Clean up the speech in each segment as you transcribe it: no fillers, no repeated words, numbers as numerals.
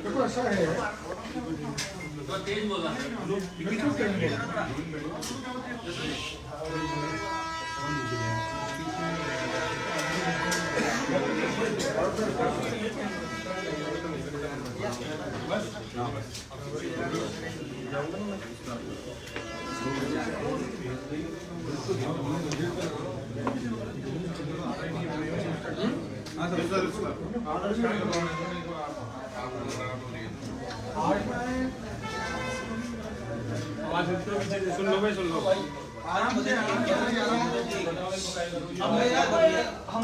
देखो ऐसा है, तेज बोला, बिल्कुल तेज बोला। सुन लो भाई, सुन लो। हम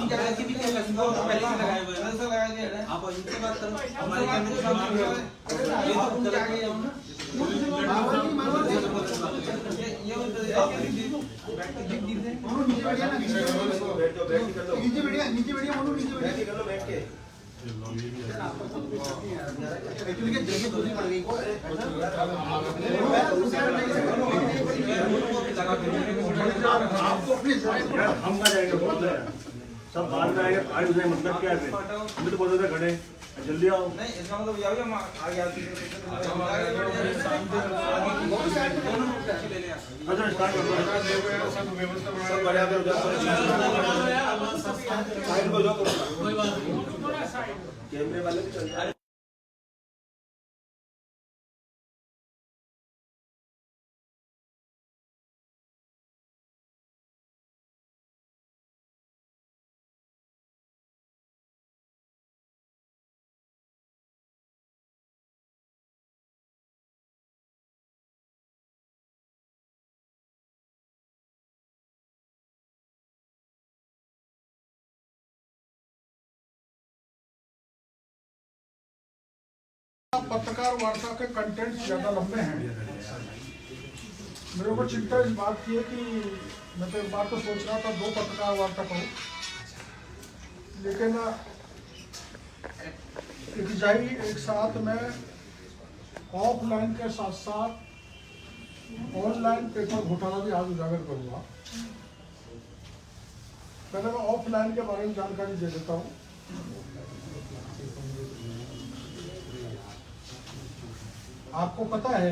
क्या भी पहले से लगाए हुए हैं, लगाया गया है। आप इनसे बात करो, हमारे कैमरे के सामने ये तो क्या गए हम ना, नीचे बैठिए, नीचे बैठिए, नीचे कर लो, बैठ के। एक्चुअली क्या जगह दूरी पड़ गई, हम ना जाएंगे, बहुत है सब बाद में आएंगे। आज उन्हें मतलब क्या है, हम तो बोलते थे खड़े जल्दी आओ। नहीं इसका मतलब ये हम आगे आते हैं। अच्छा स्टार्ट कर दो, सब व्यवस्था सब बढ़िया कर दो, साइड को जाओ, कोई बात नहीं, कैमरे वाले भी चल रहा है। पत्रकार वार्ता के कंटेंट ज्यादा लंबे हैं। मेरे को चिंता इस बात की है कि मैं तो एक बार तो सोच रहा था 2 पत्रकार वार्ता करूं, लेकिन एक साथ मैं ऑफलाइन के साथ साथ ऑनलाइन पेपर घोटाला भी आज उजागर करूंगा। पहले मैं ऑफलाइन के बारे में जानकारी दे देता हूं। आपको पता है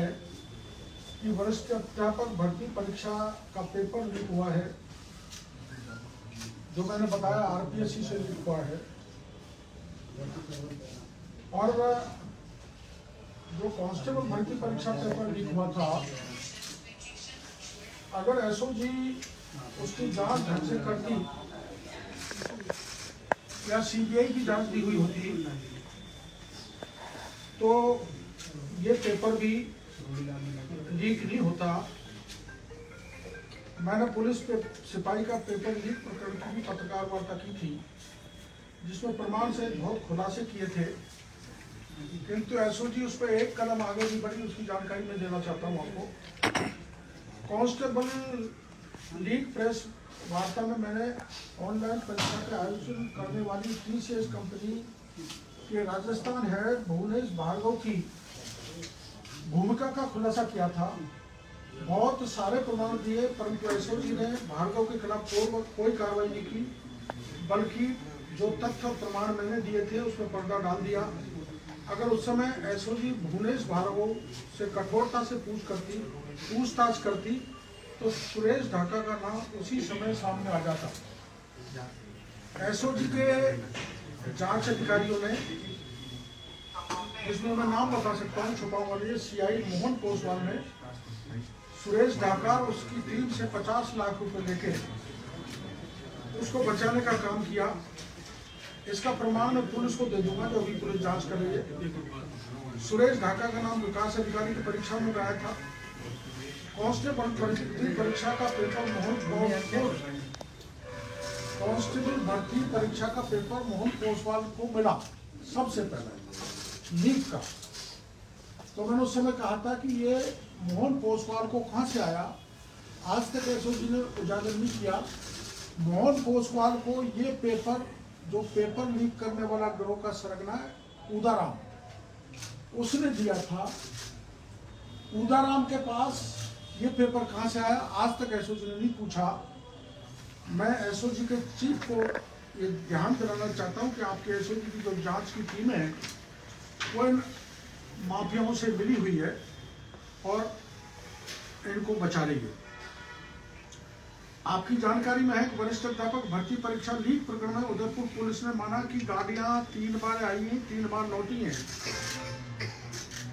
कि वरिष्ठ अध्यापक भर्ती परीक्षा का पेपर लीक हुआ है, जो मैंने बताया आरपीएससी से लीक हुआ है। और जो कांस्टेबल भर्ती परीक्षा पेपर लीक हुआ था, अगर एसओजी उसकी जांच ढंग से करती या सीबीआई की जांच दी हुई होती तो ये पेपर भी लीक नहीं होता। मैंने पुलिस पे सिपाही का पेपर लीक प्रकरण की भी पत्रकार वार्ता की थी, जिसमें प्रमाण से बहुत खुलासे किए थे, किंतु एसओजी उस पर एक कदम आगे भी बढ़ी। उसकी जानकारी मैं देना चाहता हूँ आपको। कांस्टेबल लीक प्रेस वार्ता में मैंने ऑनलाइन परीक्षा के आयोजन करने वाली टीसीएस कंपनी के राजस्थान हेड भुवनेश भार्गव की भूमिका का खुलासा किया था। बहुत सारे प्रमाण दिए, परंतु एसओजी ने भार्गव के खिलाफ कोई कार्रवाई नहीं की, बल्कि जो तथ्य और प्रमाण मैंने दिए थे उसमें पर्दा डाल दिया। अगर उस समय एसओजी भुवनेश भार्गव से कठोरता से पूछताछ करती तो सुरेश ढाका का नाम उसी समय सामने आ जाता। एसओजी के जांच अधिकारियों ने, इसमें मैं नाम बता सकता हूँ, छुपाऊंगा नहीं, सीआई मोहन पोसवाल ने सुरेश ढाका और उसकी टीम से 50 लाख रुपए लेके उसको बचाने का काम किया। इसका प्रमाण मैं पुलिस को दे दूंगा, जो अभी पुलिस जांच कर रही है। सुरेश ढाका का नाम विकास अधिकारी की परीक्षा में आया था। कांस्टेबल भर्ती परीक्षा का पेपर मोहन पोसवाल को मिला सबसे पहले लीक का। तो मैंने उस समय कहा था कि ये मोहन पोसवाल को कहाँ से आया, आज तक एसओजी ने उजागर नहीं किया। मोहन पोसवाल को ये पेपर, जो पेपर लीक करने वाला गिरोह का सरगना है उदाराम, उसने दिया था। उदाराम के पास ये पेपर कहाँ से आया, आज तक एसओजी ने नहीं पूछा। मैं एसओजी के चीफ को ये ध्यान दिलाना चाहता हूँ कि आपके एसओजी की जो जांच की टीम है वो इन माफियाओं से मिली हुई है और इनको बचा रही है। आपकी जानकारी में है कि वरिष्ठ अध्यापक भर्ती परीक्षा लीक प्रकरण में उदयपुर पुलिस ने माना कि गाड़ियां 3 बार आई हैं, 3 बार लौटी हैं।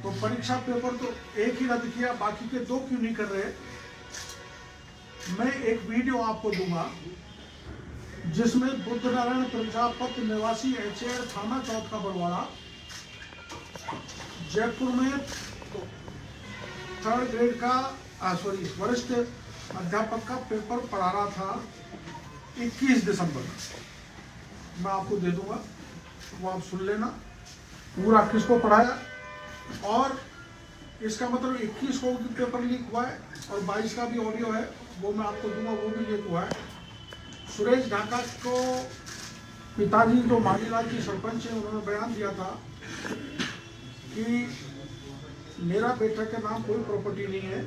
तो परीक्षा पेपर तो एक ही रद्द किया, बाकी के 2 क्यों नहीं कर रहे। मैं एक वीडियो आपको दूंगा जिसमें बुद्धनारायण प्रजापति निवासी एचएआर थाना चौथा बरवाड़ा जयपुर में 3rd ग्रेड का वरिष्ठ अध्यापक का पेपर पढ़ा रहा था 21 दिसंबर। मैं आपको दे दूंगा, वो आप सुन लेना पूरा किसको पढ़ाया। और इसका मतलब 21 को भी पेपर लीक हुआ है और 22 का भी ऑडियो है, वो मैं आपको दूंगा, वो भी लीक हुआ है। सुरेश ढाका को पिताजी जो मांगीलाल की सरपंच है उन्होंने बयान दिया था कि मेरा बेटा के नाम कोई प्रॉपर्टी नहीं है।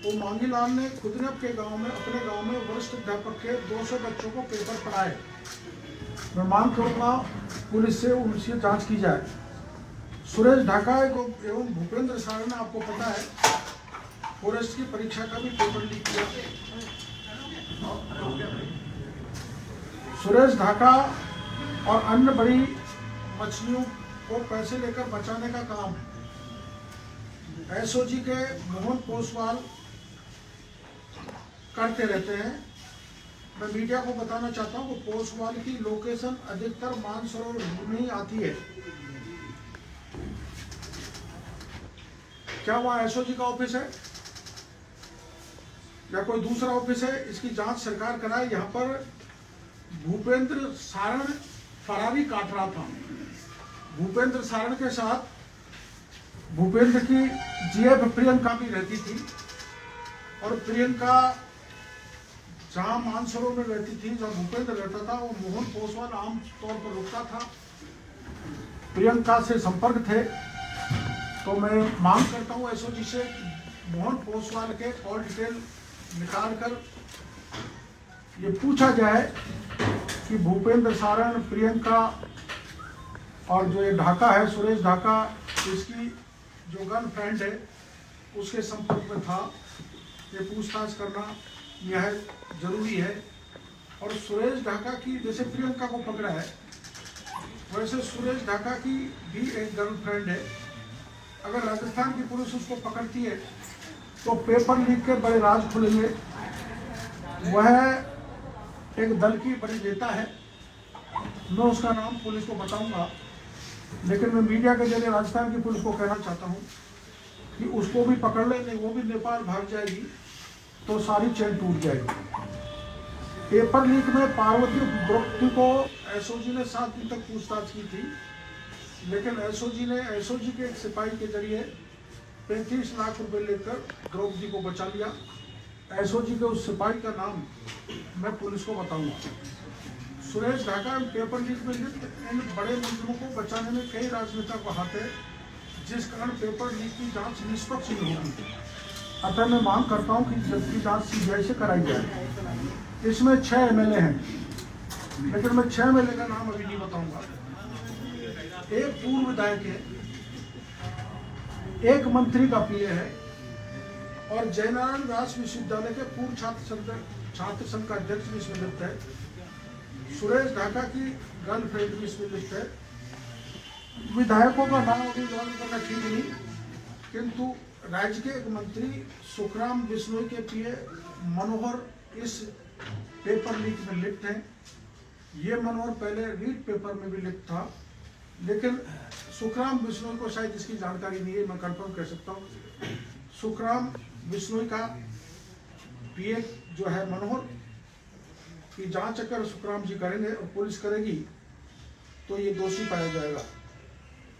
वो मांगीलाल ने खुदनब के गांव में, अपने गांव में वरिष्ठ अध्यापक के 200 बच्चों को पेपर पढ़ाए। मैं मांग करूंगा पुलिस से उनसे जांच की जाए। सुरेश ढाका एवं भूपेंद्र सारण, आपको पता है फॉरेस्ट की परीक्षा का भी पेपर लीक किया। सुरेश ढाका और अन्य बड़ी मछलियों को पैसे लेकर बचाने का काम एसओजी के मोहन पोसवाल करते रहते हैं। मैं मीडिया को बताना चाहता हूं कि पोसवाल की लोकेशन अधिकतर मानसरोवर में ही आती है। क्या वहाँ एसओजी का ऑफिस है या कोई दूसरा ऑफिस है, इसकी जांच सरकार कराए। यहाँ पर भूपेंद्र सारण फरारी काट रहा था। भूपेंद्र सारण के साथ भूपेंद्र की जीएफ प्रियंका भी रहती थी और प्रियंका जहाँ मानसरोवर में रहती थी, जहाँ भूपेंद्र रहता था, वो मोहन पोसवाल आम तौर पर रुकता था, प्रियंका से संपर्क थे। तो मैं मांग करता हूँ एसओजी से मोहन पोसवाल के कॉल डिटेल निकाल कर ये पूछा जाए कि भूपेंद्र सारण, प्रियंका और जो ये ढाका है, सुरेश ढाका, इसकी जो गर्लफ्रेंड है उसके संपर्क में था। ये पूछताछ करना यह जरूरी है। और सुरेश ढाका की, जैसे प्रियंका को पकड़ा है वैसे सुरेश ढाका की भी एक गर्लफ्रेंड है। अगर राजस्थान की पुलिस उसको पकड़ती है तो पेपर लीक के बड़े राज खुलेंगे। वह एक दल की बड़ी नेता है, मैं उसका नाम पुलिस को बताऊंगा, लेकिन मैं मीडिया के जरिए राजस्थान की पुलिस को कहना चाहता हूं कि उसको भी पकड़ ले, नहीं वो भी नेपाल भाग जाएगी तो सारी चेन टूट जाएगी। पेपर लीक में पार्वती गुप्ता को एसओजी ने 7 दिन तक पूछताछ की थी, लेकिन एसओजी के एक सिपाही के जरिए 35 लाख रुपए लेकर द्रौपदी को बचा लिया। एसओजी के उस सिपाही का नाम मैं पुलिस को बताऊंगा। सुरेश ढाका पेपर लीक में लिप्त इन बड़े मुलजिमों को बचाने में कई राजनेता को हाथ है, जिस कारण पेपर लीक की जांच निष्पक्ष नहीं होगी। अतः मैं मांग करता हूं कि जल्दी जांच सीबीआई से कराई जाए। इसमें 6 एमएलए हैं, लेकिन मैं 6 एमएलए का नाम अभी नहीं बताऊंगा। एक पूर्व विधायक है, एक मंत्री का पीए है और जयनारायण व्यास विश्वविद्यालय के पूर्व छात्र संघ का अध्यक्ष भी इसमें लिप्त है। सुरेश ढाका की गर्लफ्रेंड भी इसमें लिप्त है। विधायकों का नाम अभी जान करना ठीक नहीं, किंतु राज्य के एक मंत्री सुखराम बिश्नोई के पीए मनोहर इस पेपर लीक में लिप्त हैं। ये मनोहर पहले रीड पेपर में भी लिप्त था, लेकिन सुखराम बिश्नोई को शायद इसकी जानकारी नहीं है, मैं कंफर्म कर सकता हूँ। सुखराम बिश्नोई का पीए जो है मनोहर की जांच अगर सुखराम जी करेंगे और पुलिस करेगी तो ये दोषी पाया जाएगा।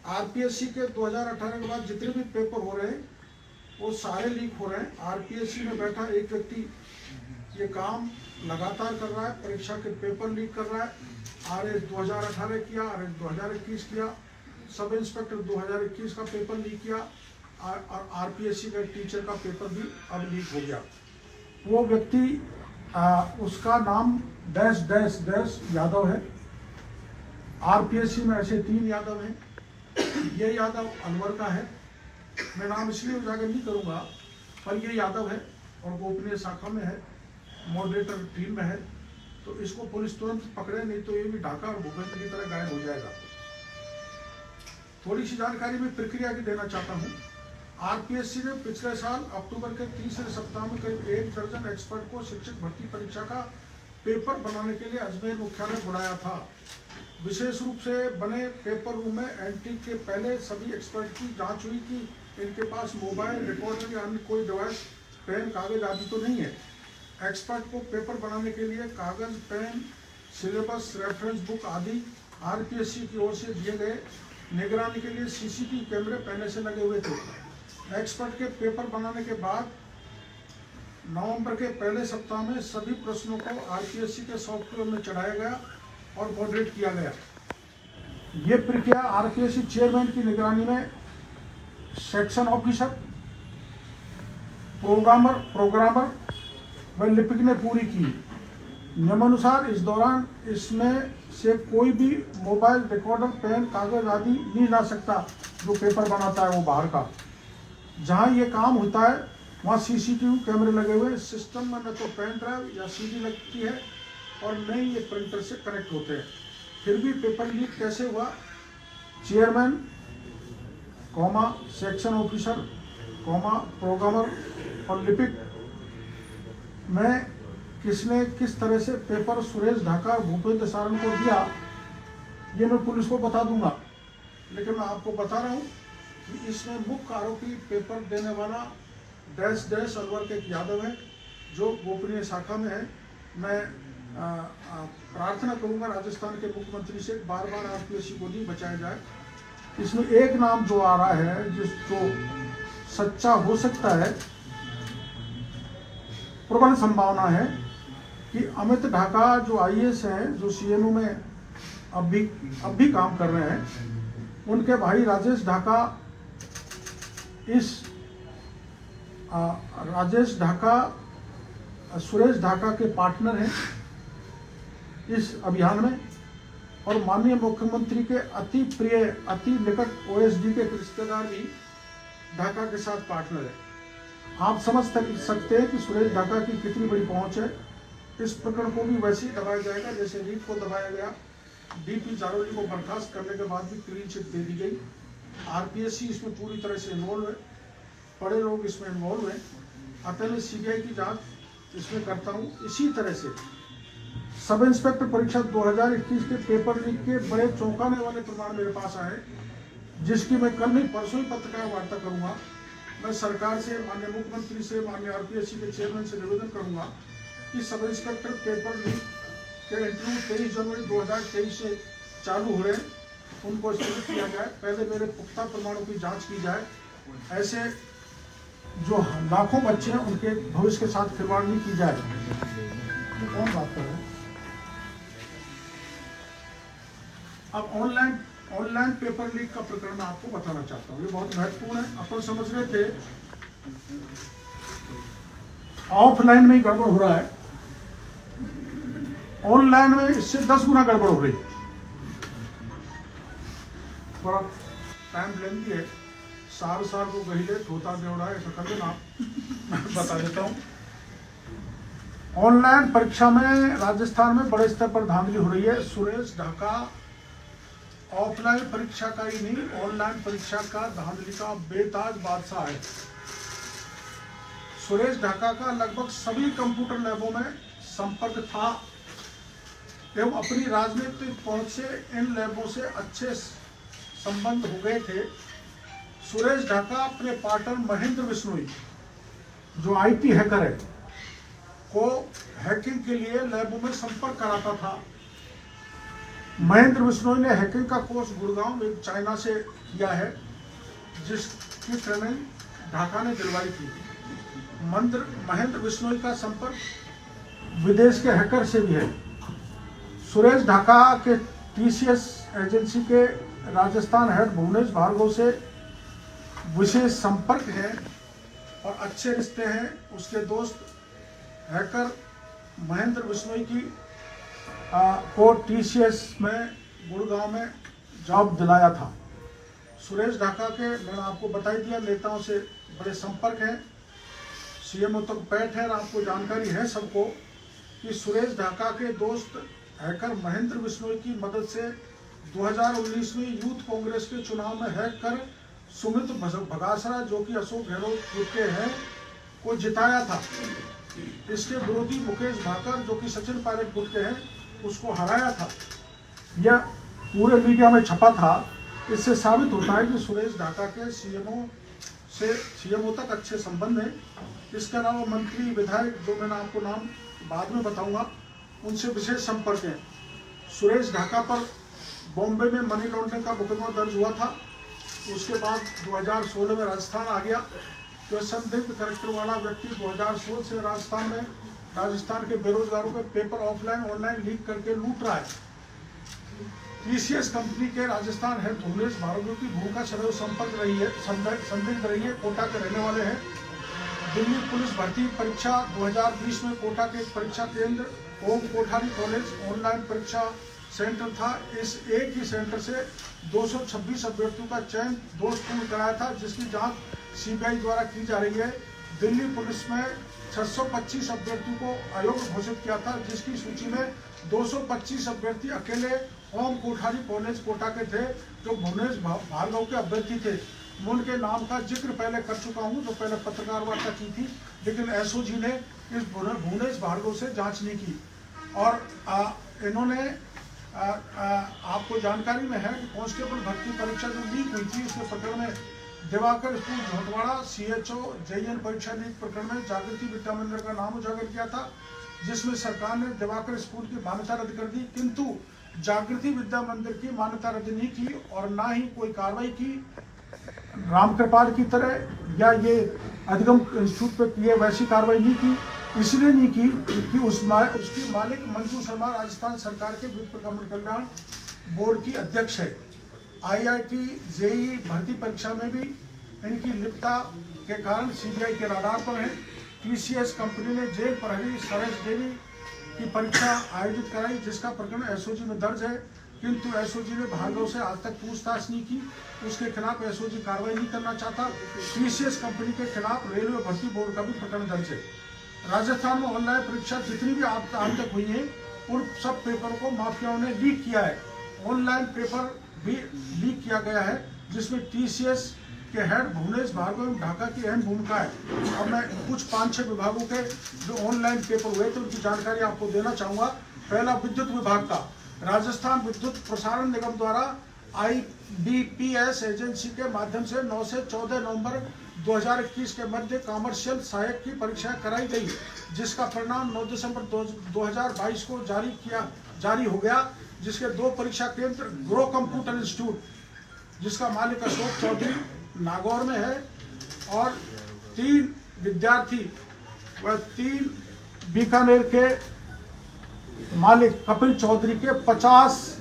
आरपीएससी के 2018 के बाद जितने भी पेपर हो रहे हैं वो सारे लीक हो रहे हैं। आरपीएससी में बैठा एक व्यक्ति ये काम लगातार कर रहा है, परीक्षा के पेपर लीक कर रहा है। आरएस 2018 किया, आरएस 2021 किया, सब इंस्पेक्टर 2021 का पेपर लीक किया और आरपीएससी का टीचर का पेपर भी अब लीक हो गया। वो व्यक्ति उसका नाम डैश डैश डैश यादव है। आरपीएससी में ऐसे 3 यादव हैं। ये यादव अलवर का है, मैं नाम इसलिए उजागर नहीं करूंगा, पर ये यादव है और गोपनीय शाखा में है, मॉडरेटर टीम में है। तो इसको पुलिस तुरंत पकड़े, नहीं तो ये भी ढाका और भूपेंद्र की तरह गायब हो जाएगा। थोड़ी सी जानकारी मैं प्रक्रिया की देना चाहता हूँ। आरपीएससी ने पिछले साल अक्टूबर के तीसरे सप्ताह में करीब 1 दर्जन एक्सपर्ट को शिक्षक भर्ती परीक्षा का पेपर बनाने के लिए अजमेर मुख्यालय बुलाया था। विशेष रूप से बने पेपर रूम में एंट्री के पहले सभी एक्सपर्ट की जांच हुई कि इनके पास मोबाइल, रिकॉर्डर या अन्य कोई डिवाइस, पेन, कागज आदि तो नहीं है। एक्सपर्ट को पेपर बनाने के लिए कागज, पेन, सिलेबस, रेफरेंस बुक आदि आरपीएससी की ओर से दिए गए। निगरानी के लिए सीसीटीवी कैमरे पहले से लगे हुए थे। एक्सपर्ट के पेपर बनाने के बाद नवंबर के पहले सप्ताह में सभी प्रश्नों को आरपीएससी के सॉफ्टवेयर में चढ़ाया गया और मॉडरेट किया गया। ये प्रक्रिया आरपीएससी चेयरमैन की निगरानी में सेक्शन ऑफिसर, प्रोग्रामर व लिपिक ने पूरी की। नियमानुसार इस दौरान इसमें से कोई भी मोबाइल, रिकॉर्डर, पेन, कागज आदि नहीं ला सकता। जो पेपर बनाता है वो बाहर का। जहाँ ये काम होता है वहाँ सीसीटीवी कैमरे लगे हुए। सिस्टम में न तो पेन ड्राइव या सीडी लगती है और न ही ये प्रिंटर से कनेक्ट होते हैं। फिर भी पेपर लीक कैसे हुआ? चेयरमैन, सेक्शन ऑफिसर, प्रोग्रामर और लिपिक में किसने किस तरह से पेपर सुरेश ढाका और भूपेंद्र सारंग को दिया, ये मैं पुलिस को बता दूंगा। लेकिन मैं आपको बता रहा हूँ कि इसमें मुख्य आरोपी पेपर देने वाला डैश डैश अलवर के एक यादव है, जो गोपनीय शाखा में है। मैं प्रार्थना करूंगा राजस्थान के मुख्यमंत्री से बार बार आरपीएससी को नहीं बचाया जाए। इसमें एक नाम जो आ रहा है जो सच्चा हो सकता है, प्रबल संभावना है कि अमित ढाका जो आईएएस हैं, जो सीएमओ में अब भी काम कर रहे हैं, उनके भाई राजेश ढाका सुरेश ढाका के पार्टनर हैं इस अभियान में। और माननीय मुख्यमंत्री के अति प्रिय, अति निकट ओएसडी के रिश्तेदार भी ढाका के साथ पार्टनर है। आप समझ सकते हैं कि सुरेश ढाका की कितनी बड़ी पहुंच है। इस प्रकरण को भी वैसे ही दबाया जाएगा जैसे रीट को दबाया गया। डीपी जारोली को बर्खास्त करने के बाद भी क्लीन चिट दे दी गई। आरपीएससी इसमें पूरी तरह से इन्वॉल्व है, बड़े लोग इसमें इन्वॉल्व हैं। अतः मैं सीबीआई की जांच इसमें करता हूँ। इसी तरह से सब इंस्पेक्टर परीक्षा 2021 के पेपर लीक के बड़े चौंकाने वाले प्रमाण मेरे पास आए, जिसकी मैं कल नहीं परसों ही पत्रकार वार्ता करूंगा। मैं सरकार से, माननीय मुख्यमंत्री से, माननीय आरपीएससी के चेयरमैन से निवेदन करूंगा कि सब इंस्पेक्टर पेपर लीक के इंटरव्यू 23 जनवरी 2023 से चालू हो रहे हैं, उनको स्थगित किया जाए। पहले मेरे पुख्ता प्रमाणों की जांच की जाए। ऐसे जो लाखों बच्चे हैं उनके भविष्य के साथ खिलवाड़ नहीं की जाए। तो कौन बात कर रहे हैं? अब ऑनलाइन पेपर लीक का प्रकरण मैं आपको बताना चाहता हूँ। ये बहुत महत्वपूर्ण है। अपन समझ रहे थे ऑफलाइन में ही गड़बड़ हो रहा है, ऑनलाइन में इससे 10 गुना गड़बड़ हो रही। थोड़ा टाइम लेंदी है, साल को गहिले धोता देवड़ा ऐसा कर देना, मैं बता देता हूँ। ऑनलाइन परीक्षा में राजस्थान में बड़े स्तर पर धांधली हो रही है। सुरेश ढाका ऑफलाइन परीक्षा का ही नहीं, ऑनलाइन परीक्षा का धांधली का बेताज बादशाह है। सुरेश ढाका का लगभग सभी कंप्यूटर लैबों में संपर्क था एवं अपनी राजनीतिक पहुंच से इन लैबों से अच्छे संबंध हो गए थे। सुरेश ढाका अपने पार्टनर महेंद्र बिश्नोई, जो आईटी हैकर है, को हैकिंग के लिए लैबों में संपर्क कराता था। महेंद्र बिश्नोई ने हैकिंग का कोर्स गुड़गांव चाइना से किया है, जिसकी ट्रेनिंग ढाका ने दिलवाई थी। महेंद्र बिश्नोई का संपर्क विदेश के हैकर से भी है। सुरेश ढाका के टीसीएस एजेंसी के राजस्थान हेड भुवनेश भार्गव से विशेष संपर्क है और अच्छे रिश्ते हैं। उसके दोस्त हैकर महेंद्र बिश्नोई की को टीसीएस में गुड़गांव में जॉब दिलाया था। सुरेश ढाका के मैंने आपको बता दिया नेताओं से बड़े संपर्क हैं, सीएमओ तक पैठ है। और आपको जानकारी है सबको कि सुरेश ढाका के दोस्त हैकर महेंद्र बिश्नोई की मदद से 2019 में यूथ कांग्रेस के चुनाव में हैक कर सुमित भगासरा, जो कि अशोक गहलोत ग्रुप के हैं, को जिताया था। इसके विरोधी मुकेश भाकर, जो कि सचिन पायलट ग्रुप के हैं, उसको हराया था। यह पूरे मीडिया में छपा था। इससे साबित होता है कि सुरेश ढाका के सीएमओ तक अच्छे संबंध हैं। इसके अलावा मंत्री, विधायक, जो मैंने आपको नाम बाद में बताऊंगा, उनसे विशेष संपर्क है। सुरेश ढाका पर बॉम्बे में मनी लॉन्ड्रिंग का मुकदमा दर्ज हुआ था। उसके बाद 2016 में राजस्थान आ गया। तो संदिग्ध कैरेक्टर वाला व्यक्ति 2016 से राजस्थान के बेरोजगारों के पेपर ऑफलाइन ऑनलाइन लीक करके लूट रहा है। टीसीएस कंपनी के राजस्थान हेड भुवनेश भार्गव की भूमिका सदैव संदिग्ध रही है। कोटा के रहने वाले हैं। दिल्ली पुलिस भर्ती परीक्षा 2020 में कोटा के परीक्षा केंद्र ओम कोठारी कॉलेज ऑनलाइन परीक्षा सेंटर था। इस एक ही सेंटर से 226 अभ्यर्थियों का चयन दोषपूर्ण कराया था, जिसकी जांच सीबीआई द्वारा की जा रही है। दिल्ली पुलिस में 625 अभ्यर्थियों को अयोग्य घोषित किया था, जिसकी सूची में 225 अभ्यर्थी अकेले ओम कोठारी कॉलेज कोटा के थे, जो भुवनेश भार्गव के अभ्यर्थी थे। मैं उनके नाम का जिक्र पहले कर चुका हूं, जो पहले पत्रकार वार्ता की थी, लेकिन एसओजी ने इस भुवनेश भार्गव से जांच नहीं की। और इन्होंने आपको जानकारी में है कि कांस्टेबल भर्ती परीक्षा जो लीक हुई थी, इसके प्रकरण में Diwakar school Jhotwara CHO JEN परीक्षा लीक प्रकरण में जागृति विद्या मंदिर का नाम उजागर किया था, जिसमें सरकार ने दिवाकर स्कूल की मान्यता रद्द कर दी, किंतु जागृति विद्या मंदिर की मान्यता रद्द नहीं की और ना ही कोई कार्रवाई की। रामकृपाल की तरह या ये अधिगम इंस्टीट्यूट पे किए वैसी कार्रवाई नहीं की। इसलिए नहीं की कि उसकी मालिक मंजू शर्मा राजस्थान सरकार के वित्त कल्याण बोर्ड की अध्यक्ष है। आईआईटी जेईई भर्ती परीक्षा में भी इनकी लिप्तता के कारण सीबीआई के राडार पर है। टीसीएस कंपनी ने जेल प्रहरी सरेश देवी की परीक्षा आयोजित कराई, जिसका प्रकरण एसओजी में दर्ज है, किंतु एसओजी ने भार्गव से आज तक पूछताछ नहीं की। उसके खिलाफ एसओजी कार्रवाई नहीं करना चाहता। टीसीएस कंपनी के खिलाफ रेलवे भर्ती बोर्ड का भी प्रकरण दर्ज है। राजस्थान में ऑनलाइन परीक्षा जितनी भी आज तक हुई है, उन सब पेपर को माफियाओं ने लीक किया है। ऑनलाइन पेपर भी लीक किया गया है, जिसमें टीसीएस के हेड भुवनेश भार्गव ढाका की अहम भूमिका है। अब मैं कुछ 5-6 विभागों के जो ऑनलाइन पेपर हुए थे उनकी जानकारी आपको देना चाहूँगा। पहला, विद्युत विभाग का। राजस्थान विद्युत प्रसारण निगम द्वारा IBPS एजेंसी के माध्यम से 9 से 14 नवंबर 2021 के मध्य कॉमर्शियल सहायक की परीक्षा कराई गई, जिसका परिणाम 9 दिसंबर 2022 को जारी हो गया, जिसके 2 परीक्षा केंद्र ग्रो कंप्यूटर इंस्टीट्यूट, जिसका मालिक अशोक चौधरी नागौर में है, और 3 विद्यार्थी व 3 बीकानेर के मालिक कपिल चौधरी के 50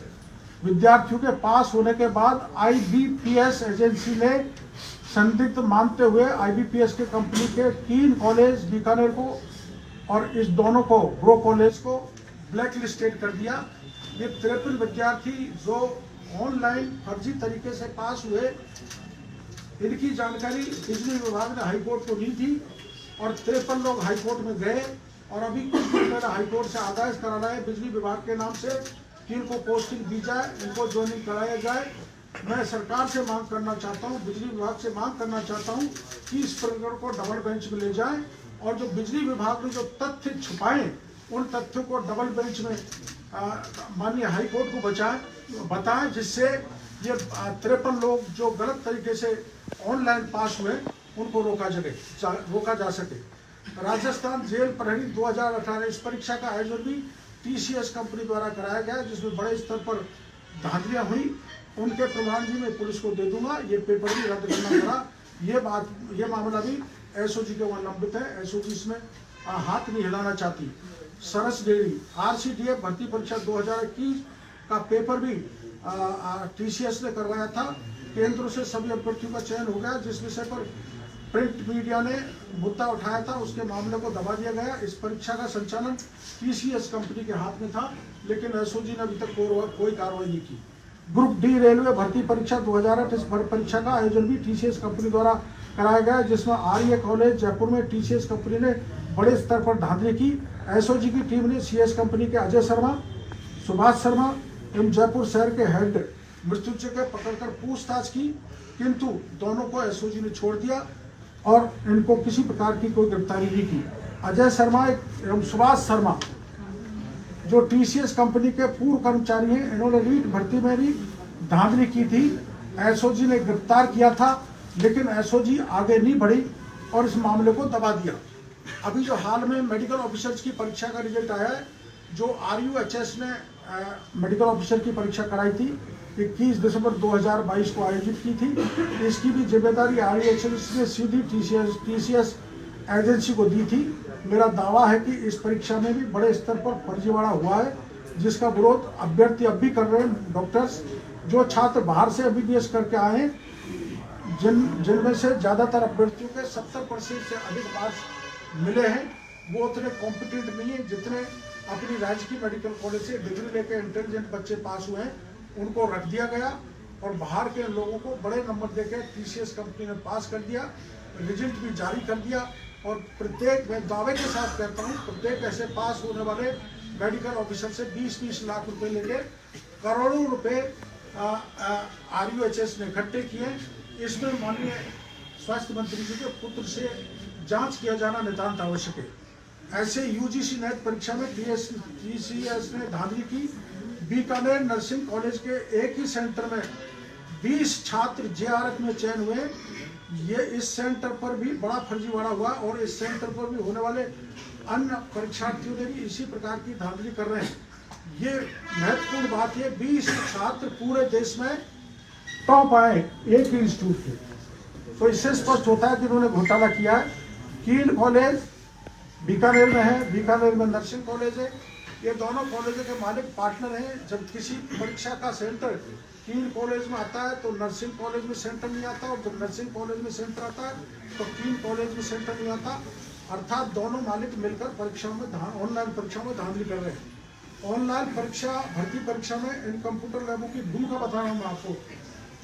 विद्यार्थियों के पास होने के बाद IBPS एजेंसी ने संदिग्ध मानते हुए IBPS के कंपनी के 3 कॉलेज बीकानेर को और इस दोनों को ग्रो कॉलेज को ब्लैक लिस्टेड कर दिया। ये 53 विद्यार्थी जो ऑनलाइन फर्जी तरीके से पास हुए, इनकी जानकारी बिजली विभाग ने हाईकोर्ट को दी थी और 53 लोग हाईकोर्ट में गए और अभी कुछ दिन पहले हाईकोर्ट से आदेश कराना है बिजली विभाग के नाम से कि इनको पोस्टिंग दी जाए, इनको ज्वाइनिंग कराया जाए। मैं सरकार से मांग करना चाहता हूं, बिजली विभाग से मांग करना चाहता हूं कि इस प्रकरण को डबल बेंच में ले जाएं और जो बिजली विभाग ने जो तथ्य छुपाए उन तथ्यों को डबल बेंच में माननीय हाईकोर्ट को बताएं, जिससे ये 53 लोग जो गलत तरीके से ऑनलाइन पास हुए उनको रोका जा सके। राजस्थान जेल प्रहरी 2018 इस परीक्षा का आयोजन भी टीसीएस कंपनी द्वारा कराया गया, जिसमें बड़े स्तर पर धांधलियां हुई उनके प्रमाण भी मैं पुलिस को दे दूंगा, ये पेपर भी रद्द करना पड़ा। ये मामला भी एसओजी के वहाँ लंबित है। एसओजी इसमें हाथ नहीं हिलाना चाहती। सरस डेयरी RCDF भर्ती परीक्षा 2021 का पेपर भी TCS ने करवाया था। केंद्र से सभी अभ्यर्थियों का चयन हो गया। जिस विषय पर प्रिंट मीडिया ने मुद्दा उठाया था उसके मामले को दबा दिया गया। इस परीक्षा का संचालन TCS कंपनी के हाथ में था, लेकिन एसओजी ने अभी तक कोई कार्रवाई नहीं की। ग्रुप D रेलवे भर्ती परीक्षा 2008 इस परीक्षा का आयोजन भी TCS कंपनी द्वारा कराया गया, जिसमें RA कॉलेज जयपुर में TCS कंपनी ने बड़े स्तर पर धांधली की। एसओजी की टीम ने CS कंपनी के अजय शर्मा, सुभाष शर्मा एवं जयपुर शहर के हेड मृत्युंजय के पकड़कर पूछताछ की, किंतु दोनों को एसओजी ने छोड़ दिया और इनको किसी प्रकार की कोई गिरफ्तारी नहीं की। अजय शर्मा एवं सुभाष शर्मा जो TCS कंपनी के पूर्व कर्मचारी हैं, इन्होंने रीट भर्ती में भी धांधली की थी। एसओजी ने गिरफ्तार किया था, लेकिन एसओजी आगे नहीं बढ़ी और इस मामले को दबा दिया। अभी जो हाल में मेडिकल ऑफिसर्स की परीक्षा का रिजल्ट आया है, जो RUHS ने मेडिकल ऑफिसर की परीक्षा कराई थी 21 दिसंबर 2022 को आयोजित की थी, इसकी भी जिम्मेदारी RUHS ने सीधी TCS एजेंसी को दी थी। मेरा दावा है कि इस परीक्षा में भी बड़े स्तर पर फर्जीवाड़ा हुआ है, जिसका विरोध अभ्यर्थी अब भी कर रहे हैं। डॉक्टर्स जो छात्र बाहर से MBBS करके आए हैं, जिनमें से ज़्यादातर अभ्यर्थियों के 70% से अधिक मार्क्स मिले हैं, वो उतने कॉम्पिटेंट नहीं है जितने अपनी राज्य की मेडिकल कॉलेज से डिग्री लेकर इंटेलिजेंट बच्चे पास हुए हैं। उनको रख दिया गया और बाहर के लोगों को बड़े नंबर देकर TCS कंपनी ने पास कर दिया, रिजल्ट भी जारी कर दिया। और प्रत्येक, मैं दावे के साथ कहता हूँ, प्रत्येक ऐसे पास होने वाले मेडिकल ऑफिसर से 20-20 लाख रुपए लेके करोड़ों रुपए RUHS ने इकट्ठे किए। इसमें माननीय स्वास्थ्य मंत्री जी के पुत्र से जांच किया जाना नितांत आवश्यक है। ऐसे UGC नेट परीक्षा में TCS ने धांधली की। बीकानेर नर्सिंग कॉलेज के एक ही सेंटर में 20 छात्र JRF में चयन हुए। ये इस सेंटर पर भी बड़ा फर्जीवाड़ा हुआ और इस सेंटर पर भी होने वाले अन्य परीक्षार्थियों ने भी इसी प्रकार की धांधली कर रहे हैं। ये महत्वपूर्ण बात है, 20 छात्र पूरे देश में टॉप आए एक ही इंस्टीट्यूट के, तो इससे स्पष्ट होता है कि उन्होंने घोटाला किया है। कील कॉलेज बीकानेर में है, बीकानेर में नर्सिंग कॉलेज है। ये दोनों कॉलेजों के मालिक पार्टनर हैं। जब किसी परीक्षा का सेंटर कील कॉलेज में आता है तो नर्सिंग कॉलेज में सेंटर नहीं आता, और जब नर्सिंग कॉलेज में सेंटर आता है तो कील कॉलेज में सेंटर नहीं आता। अर्थात दोनों मालिक मिलकर परीक्षाओं में ऑनलाइन परीक्षाओं में धांधली कर रहे हैं। ऑनलाइन परीक्षा भर्ती परीक्षा में इन कंप्यूटर लैबों की भूमिका बता रहा हूँ मैं आपको,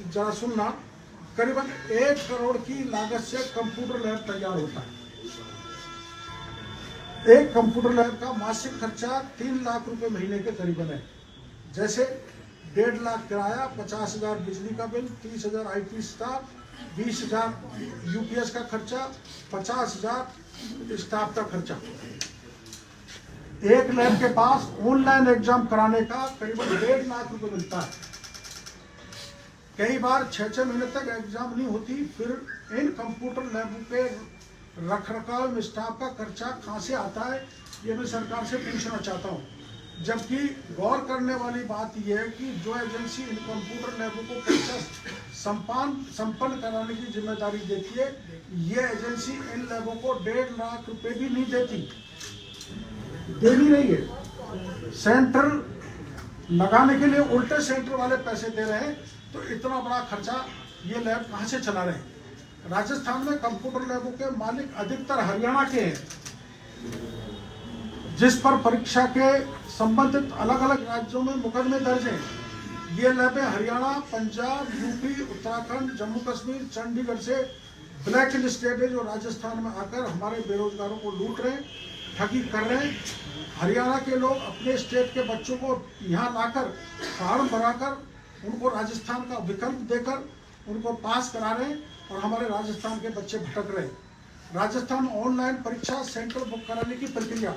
जरा सुनना। करीबन 1 करोड़ की लागत से कंप्यूटर लैब तैयार होता है। एक कंप्यूटर लैब का मासिक खर्चा 3 लाख रुपए महीने के करीबन है। जैसे 1.5 लाख किराया, 50,000 बिजली का बिल, 30,000 IT स्टाफ, 20,000 UPS का खर्चा, 50,000 स्टाफ का खर्चा। एक लैब के पास ऑनलाइन एग्जाम कराने का करीबन 1.5 लाख रुपए मिलता है। कई बार 6-6 महीने तक एग्जाम नहीं होती। फिर इन कंप्यूटर लैबों के रखरखाव में स्टाफ का खर्चा कहाँ से आता है, ये मैं सरकार से पूछना चाहता हूँ। जबकि गौर करने वाली बात यह है कि जो एजेंसी इन कंप्यूटर लैबों को परीक्षा संपन्न कराने की जिम्मेदारी देती है, ये एजेंसी इन लैबों को 1.5 लाख रुपए भी नहीं देनी नहीं है। सेंटर लगाने के लिए उल्टे सेंटर वाले पैसे दे रहे हैं, तो इतना बड़ा खर्चा ये लैब कहाँ से चला रहे हैं। राजस्थान में कंप्यूटर लैबों के मालिक अधिकतर हरियाणा के हैं, जिस पर परीक्षा के संबंधित अलग अलग राज्यों में मुकदमे दर्ज हैं। ये लैबें हरियाणा, पंजाब, UP, उत्तराखंड, जम्मू कश्मीर, चंडीगढ़ से ब्लैक लिस्टेड है, जो राजस्थान में आकर हमारे बेरोजगारों को लूट रहे हैं, ठगी कर रहे हैं। हरियाणा के लोग अपने स्टेट के बच्चों को यहाँ लाकर फॉर्म भराकर उनको राजस्थान का विकल्प देकर उनको पास करा रहे हैं, और हमारे राजस्थान के बच्चे भटक रहे हैं। राजस्थान ऑनलाइन परीक्षा सेंटर बुक कराने की प्रक्रिया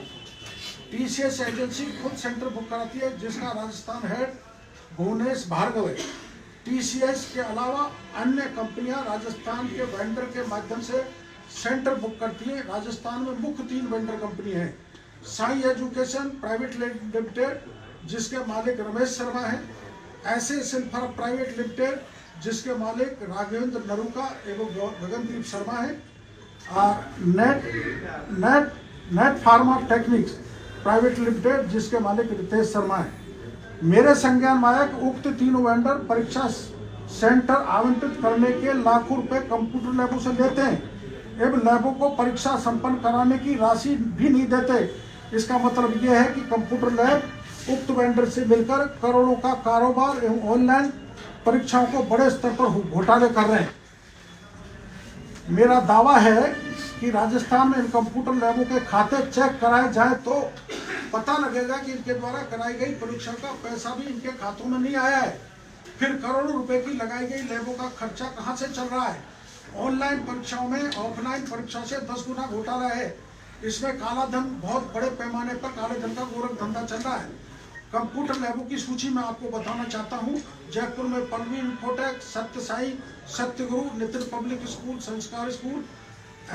TCS एजेंसी खुद सेंटर बुक कराती है, जिसका राजस्थान हेड भुवनेश भार्गव है। TCS के अलावा अन्य कंपनियां राजस्थान के वेंडर के माध्यम से सेंटर बुक करती हैं। राजस्थान में मुख्य 3 वेंडर कंपनी हैं। साई एजुकेशन प्राइवेट लिमिटेड, जिसके मालिक रमेश शर्मा हैं, ऐसे सिल्फर प्राइवेट लिमिटेड जिसके मालिक राघवेंद्र नरूका एवं गगनदीप शर्मा है, net pharma techniques private limited जिसके मालिक रितेश शर्मा है। मेरे संज्ञान में आया कि उक्त तीनों वेंडर परीक्षा सेंटर आवंटित करने के लाखों रुपए कंप्यूटर लैबों से लेते हैं एवं लैबों को परीक्षा संपन्न कराने की राशि भी नहीं देते। इसका मतलब यह है कि कंप्यूटर लैब उक्त वेंडर से मिलकर करोड़ों का कारोबार एवं ऑनलाइन परीक्षाओं को बड़े स्तर पर घोटाले कर रहे हैं। मेरा दावा है कि राजस्थान में इन कंप्यूटर लैबों के खाते चेक कराए जाए तो पता लगेगा कि इनके द्वारा कराई गई परीक्षा का पैसा भी इनके खातों में नहीं आया है। फिर करोड़ों रुपए की लगाई गई लैबों का खर्चा कहां से चल रहा है। ऑनलाइन परीक्षाओं में ऑफलाइन परीक्षा से 10 गुना घोटाला है। इसमें काला धन बहुत बड़े पैमाने पर काले धन का गोरख धंधा चल रहा है। कंप्यूटर लैबों की सूची मैं आपको बताना चाहता हूं। जयपुर में पल्लवी इंफोटेक, सत्य साई, सत्यगुरु, नितिन पब्लिक स्कूल, संस्कार school,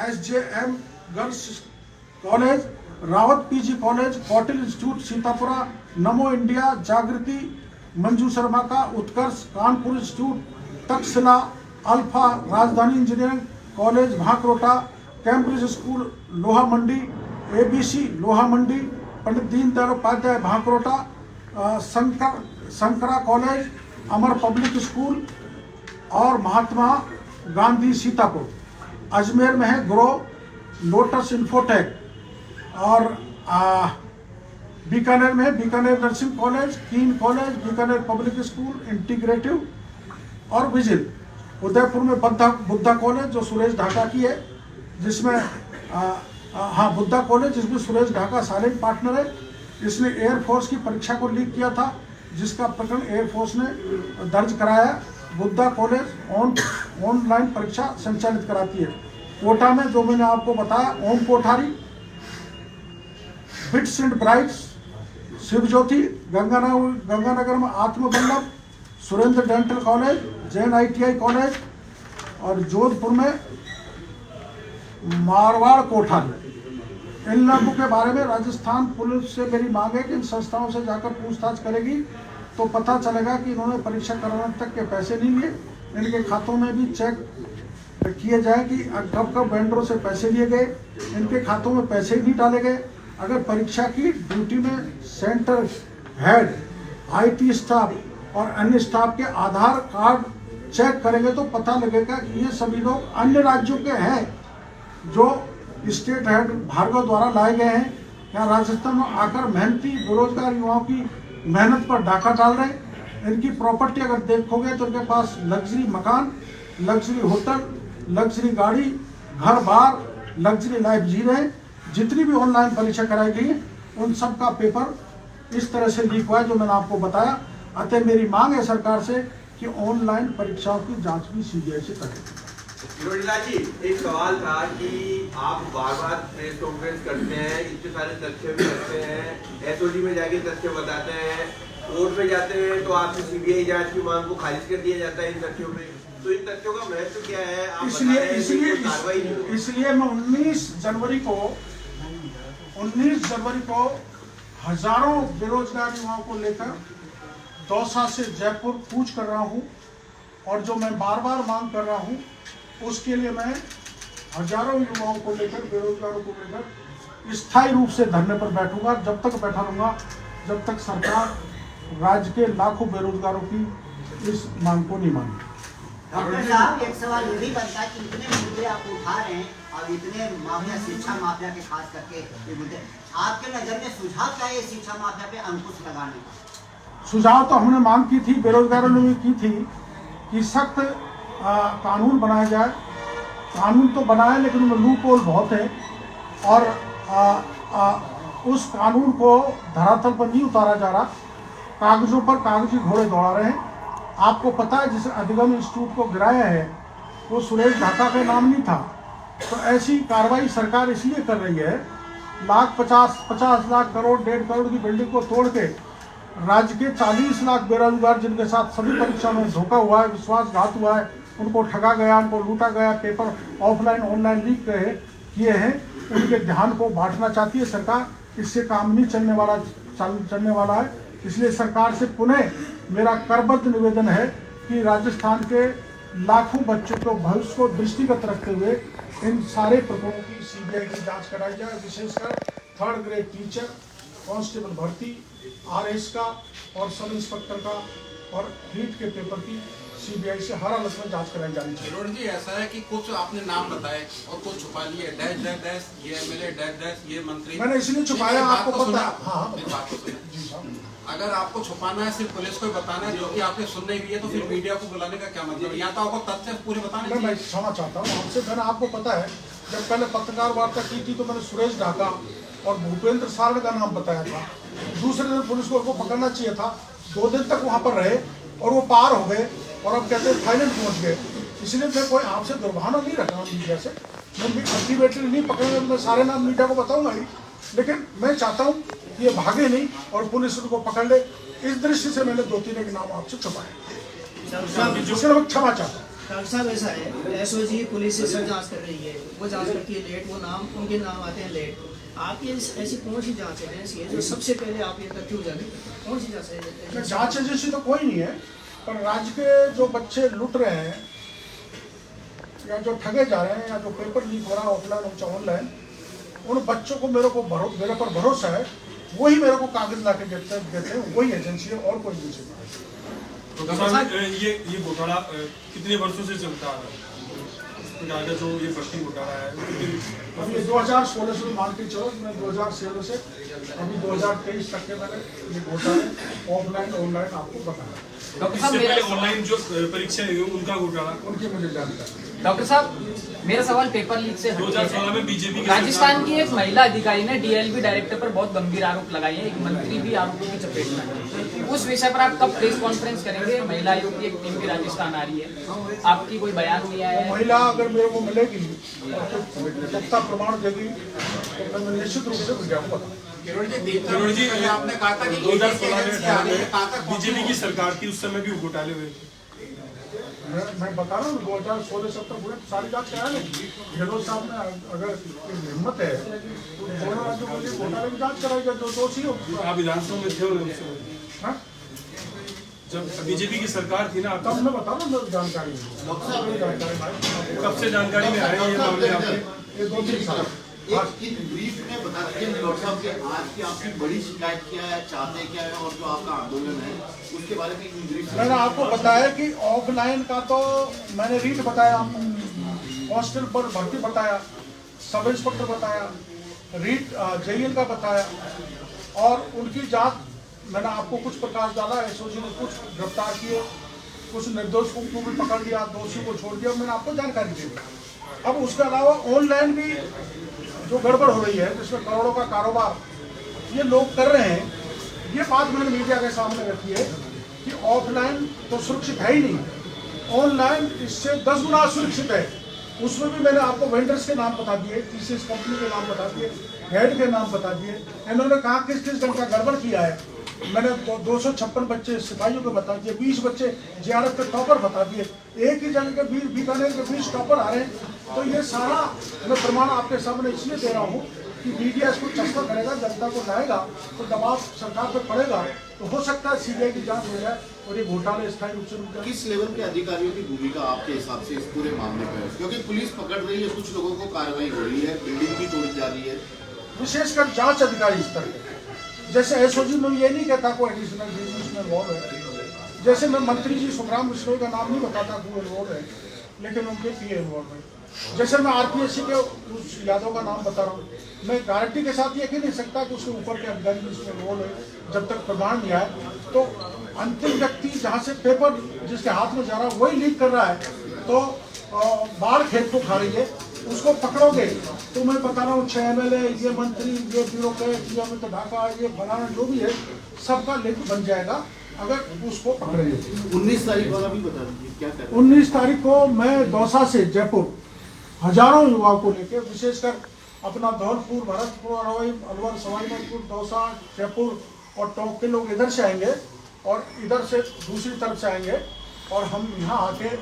SJM girls college, Rawat PG college, Kautil institute Sitapura, नमो इंडिया, जागृति, मंजू शर्मा का उत्कर्ष, कानपुर इंस्टीट्यूट, तक्षशिला, अल्फा, राजधानी engineering college Bhankrota, Cambridge school लोहा मंडी, ABC लोहा मंडी, पंडित दीनदयाल उपाध्याय भांकरोटा, शंकरा कॉलेज, अमर पब्लिक स्कूल और महात्मा गांधी सीतापुर। अजमेर में है ग्रो, लोटस इंफोटेक और बीकानेर में बीकानेर नर्सिंग कॉलेज, कीन college, Bikaner public school, integrative और विजिल। उदयपुर में बुद्धा कॉलेज जो सुरेश ढाका की है, जिसमें बुद्धा कॉलेज जिसमें सुरेश ढाका साइलेंट पार्टनर है। इसने एयरफोर्स की परीक्षा को लीक किया था, जिसका प्रकरण एयरफोर्स ने दर्ज कराया। बुद्धा कॉलेज ऑनलाइन परीक्षा संचालित कराती है। कोटा में जो मैंने आपको बताया, Om Kothari, bits and brights, Shivjyoti, Ganganagar में Atmavallabh, Surendra dental college, Jain ITI college और जोधपुर में मारवाड़ कोठारी। इन लोगों के बारे में राजस्थान पुलिस से मेरी मांग है कि इन संस्थाओं से जाकर पूछताछ करेगी तो पता चलेगा कि इन्होंने परीक्षा कराने तक के पैसे नहीं लिए। इनके खातों में भी चेक किए जाए कि कब कब वेंडरों से पैसे लिए गए। इनके खातों में पैसे ही नहीं डाले गए। अगर परीक्षा की ड्यूटी में सेंटर हेड, IT स्टाफ और अन्य स्टाफ के आधार कार्ड चेक करेंगे तो पता लगेगा कि ये सभी लोग अन्य राज्यों के हैं जो स्टेट हेड भार्गव द्वारा लाए गए हैं। यहाँ राजस्थान में आकर मेहनती बेरोजगार युवाओं की मेहनत पर डाका डाल रहे हैं। इनकी प्रॉपर्टी अगर देखोगे तो इनके पास लग्जरी मकान, लग्जरी होटल, लग्जरी गाड़ी, घर बार, लग्जरी लाइफ जी रहे हैं। जितनी भी ऑनलाइन परीक्षा कराई गई है उन सब का पेपर इस तरह से लीक हुआ है जो मैंने आपको बताया। अतः मेरी मांग है सरकार से कि ऑनलाइन परीक्षाओं की जांच भी CBI से करें। रोहिला जी, एक सवाल था कि आप बार बार प्रेस कॉन्फ्रेंस करते हैं, इतने सारे तथ्य भी रखते हैं, SOD में जाके तथ्य बताते हैं, कोर्ट में जाते हैं तो आपसे CBI जांच की मांग को खारिज कर दिया जाता है इन तथ्यों में। तो इन तथ्यों का महत्व क्या है? आप इसलिए मैं 19 जनवरी को हजारों बेरोजगार युवाओं को लेकर दौसा से जयपुर कूच कर रहा हूं और जो मैं बार बार मांग कर रहा हूं उसके लिए मैं हजारों युवाओं को लेकर, बेरोजगारों को लेकर स्थायी रूप से धरने पर बैठूंगा। जब तक बैठा रहूंगा जब तक सरकार राज्य के लाखों बेरोजगारों की इस मांग को नहीं मानेगी। डॉक्टर साहब, एक सवाल ये भी बनता है कि इतने मुद्दे आप उठा रहे हैं और इतने माफिया, शिक्षा माफिया के खास करके ये मुद्दे, आपके नजर में सुझाव क्या है शिक्षा माफिया पे अंकुश लगाने का? सुझाव तो हमने मांग की थी, बेरोजगारों ने भी की थी कि सख्त कानून बनाया जाए। कानून तो बनाए लेकिन उनमें लूप होल बहुत है और उस कानून को धरातल पर नहीं उतारा जा रहा। कागजों पर कागजी घोड़े दौड़ा रहे हैं। आपको पता है जिस अधिगम इंस्टीट्यूट को गिराया है वो सुरेश ढाका का नाम नहीं था। तो ऐसी कार्रवाई सरकार इसलिए कर रही है, 50 लाख करोड़ 1.5 करोड़ की बिल्डिंग को तोड़ के राज्य के 40 लाख बेरोजगार जिनके साथ सभी परीक्षाओं में धोखा हुआ है, विश्वासघात हुआ है, उनको ठगा गया, उनको लूटा गया, पेपर ऑफलाइन ऑनलाइन लीक किए हैं, उनके ध्यान को बांटना चाहती है सरकार। इससे काम नहीं चलने वाला है। इसलिए सरकार से पुनः मेरा करबद्ध निवेदन है कि राजस्थान के लाखों बच्चों को भविष्य को दृष्टिगत रखते हुए इन सारे प्रकरणों की सीबीआई की जांच कराई जाए, विशेषकर 3rd ग्रेड टीचर, कांस्टेबल भर्ती, आरएस का और सब इंस्पेक्टर का और रीट के पेपर की सीबीआई से हर हालत में जांच कराई जानी चाहिए। किरोड़ जी, ऐसा है कि कुछ आपने नाम बताए और कुछ छुपा लिए, डैश डैश डैश, ये एमएलए डैश डैश, ये मंत्री। मैंने इसलिए छुपाया, आपको पता है। हाँ, मेरी बात तो सुनिए। जी साहब, अगर आपको छुपाना है, सिर्फ पुलिस को ही बताना है, जो कि आपने सुनने भी है, तो फिर मीडिया को बुलाने का क्या मतलब है? यहाँ तो आपको तथ्य पूरे बताने मैं चाहिए। क्षमा चाहता हूँ आपसे। मैंने आपको पता है, जब पहले पत्रकार वार्ता की थी तो मैंने सुरेश ढाका और भूपेंद्र सारण का नाम बताया था। दूसरे दिन पुलिस को उनको पकड़ना चाहिए था, 2 दिन तक वहाँ पर रहे और वो पार हो गए और अब कहते हैं थाईलैंड पहुँच गए। इसलिए मैं कोई आपसे दुर्भावना नहीं रख रहा हूँ मीडिया से। मैं अल्टीमेटली नहीं पकड़ेंगे, मैं सारे नाम मीडिया को बताऊंगा ही, लेकिन मैं चाहता हूँ कि ये भागे नहीं और पुलिस उनको पकड़ ले। इस दृष्टि से मैंने 2-3 एक नाम आपसे छुपाए, उसके लिए मैं क्षमा चाहता हूँ। डॉक्टर साहब, ऐसा है, एसओजी पुलिस से सब जांच कर रही है, वो जांच करती है लेट, वो नाम उनके नाम आते हैं लेट। आपकी ऐसी कौन सी जांच एजेंसी है जो सबसे पहले आप ये तथ्य उजागर करते हैं? कौन सी जांच? जांच एजेंसी तो कोई नहीं है, पर राज्य के जो बच्चे लुट रहे हैं या जो ठगे जा रहे हैं या जो पेपर लीक हो रहा है ऑफलाइन और ऑनलाइन, उन बच्चों को मेरे पर भरोसा है, वही मेरे को कागज ला के देते हैं, वही एजेंसी है और कोई एजेंसी नहीं है। ये घोटाला कितने वर्षों से चलता आ रहा है? जो ये भर्ती घोटाला है अभी 2016 से मान के चलो, मैं 2016 से अभी 2023 तक के मैंने ये घोटाले ऑफलाइन ऑनलाइन आपको बताया। इससे पहले ऑनलाइन जो परीक्षा है उनका घोटाला, उनकी मुझे जानकारी। डॉक्टर साहब, मेरा सवाल पेपर लीक से 2016 में बीजेपी राजस्थान की एक महिला अधिकारी ने डीएलबी डायरेक्टर पर बहुत गंभीर आरोप लगाए हैं, एक मंत्री भी आरोपों की चपेट में है। उस विषय पर आप कब प्रेस कॉन्फ्रेंस करेंगे? महिला आयोग की एक टीम भी राजस्थान आ रही है, आपकी कोई बयान नहीं आया है? महिला अगर मेरे को मिलेगी और सत्ता प्रमाण देगी तो मैं निश्चित रूप से मीडिया को बताऊंगा। किरोड़ जी, आपने कहा था कि 2016 में बीजेपी की सरकार थी, उस समय भी घोटाले हुए थे। मैं बता रहा हूँ 2016-17 पूरे सारी जांच कराया नहीं। गहलोत साहब ने अगर हिम्मत है तो दोनों राज्यों के लिए घोटाले की जांच कराई जाए, जो दोषी हो। आप विधानसभा में थे उस समय जब बीजेपी की सरकार थी ना, तब मैं बता रहा हूँ जानकारी कब से जानकारी में आए ये मामले आपके? ये 2-3 साल। एक ब्रीफ में बता दीजिए डॉक्टर साहब कि आज की आपकी बड़ी शिकायत क्या है, चाहते क्या है, और जो आपका आंदोलन है उसके बारे में एक ब्रीफ। मैंने आपको बताया कि ऑफलाइन का तो मैंने रीट बताया, हॉस्टल पर भर्ती बताया, सब इंस्पेक्टर बताया, रीट जेईएन का बताया और उनकी जांच मैंने आपको कुछ प्रकाश डाला। एसओजी ने कुछ गिरफ्तार किए, कुछ निर्दोषों को भी पकड़ लिया, दोषियों को छोड़ दिया, मैंने आपको जानकारी दी। अब उसके अलावा ऑनलाइन भी जो गड़बड़ हो रही है, जिसमें करोड़ों का कारोबार ये लोग कर रहे हैं, ये बात मैंने मीडिया के सामने रखी है कि ऑफलाइन तो सुरक्षित है ही नहीं, ऑनलाइन इससे 10 गुना सुरक्षित है। उसमें भी मैंने आपको वेंडर्स के नाम बता दिए, टीसीएस कंपनी के नाम बता दिए, हेड के नाम बता दिए, इन्होंने कहा किस किस ढंग का गड़बड़ किया है। मैंने 256 बच्चे सिपाहियों के बता दिए, 20 बच्चे जेआरएफ के टॉपर बता दिए, एक ही जगह के 20 बीकानेर के 20 टॉपर आ रहे हैं। तो ये सारा मैं प्रमाण आपके सामने इसलिए दे रहा हूँ कि मीडिया इसको चस्पा करेगा, जनता को लाएगा तो दबाव सरकार पर पड़ेगा, तो हो सकता है सीबीआई की जांच हो जाए और ये घोटाले स्थायी रूप से रुक जाए। किस लेवल के अधिकारियों की भूमिका आपके हिसाब से इस पूरे मामले में है? क्योंकि पुलिस पकड़ रही है, कुछ लोगों को कार्रवाई हो रही है, बिल्डिंग भी तोड़ी जा रही है। विशेषकर जांच अधिकारी स्तर पे, जैसे एसओजी में ये नहीं कहता कोई एडिशनल बिजनेस में इन्वॉल्व है, जैसे मैं मंत्री जी सुखराम बिश्नोई का नाम नहीं बताता वो इन्वॉल्व है, लेकिन उनके पीए इन्वॉल्व है। जैसे मैं आरपीएससी के उस यादव का नाम बता रहा हूँ, मैं गारंटी के साथ ये कह नहीं सकता कि उसके ऊपर के अधिकारी इसमें इन्वॉल्व है। जब तक प्रमाण नहीं आए तो अंतिम व्यक्ति जहाँ से पेपर जिसके हाथ में जा रहा है वही लीक कर रहा है, तो बाढ़ खेत को खा रही है, उसको पकड़ोगे तो मैं बता रहा हूँ 6 MLA, ये मंत्री, ये ब्यूरोक्रेट, ये अमित ढाका, ये फलाना जो भी है, सबका लिंक बन जाएगा अगर उसको पकड़ेंगे। 19 तारीख वाला भी बता दीजिए क्या कर 19 तारीख को मैं दौसा से जयपुर हजारों युवाओं को लेकर, विशेषकर अपना धौलपुर, भरतपुर, अलवर, सवाईमाधोपुर, दौसा, जयपुर और टोंक के लोग इधर से आएंगे और इधर से दूसरी तरफ से आएंगे और हम यहाँ आके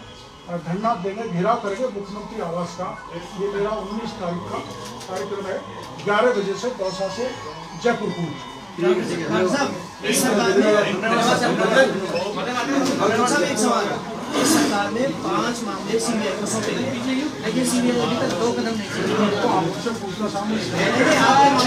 धरना देंगे, घेराव करेंगे मुख्यमंत्री आवास का। ये मेरा 19 तारीख का कार्यक्रम है, 11 बजे से दौसा से जयपुर कूच। डॉक्टर साहब इस सरकार ने डॉक्टर साहब एक सवाल, इस सरकार ने 5 मामले सीबीआई को सौंपे हैं, लेकिन सीबीआई अभी तक 2 कदम नहीं चली। तो आप मुझसे पूछना सामने मैंने आपके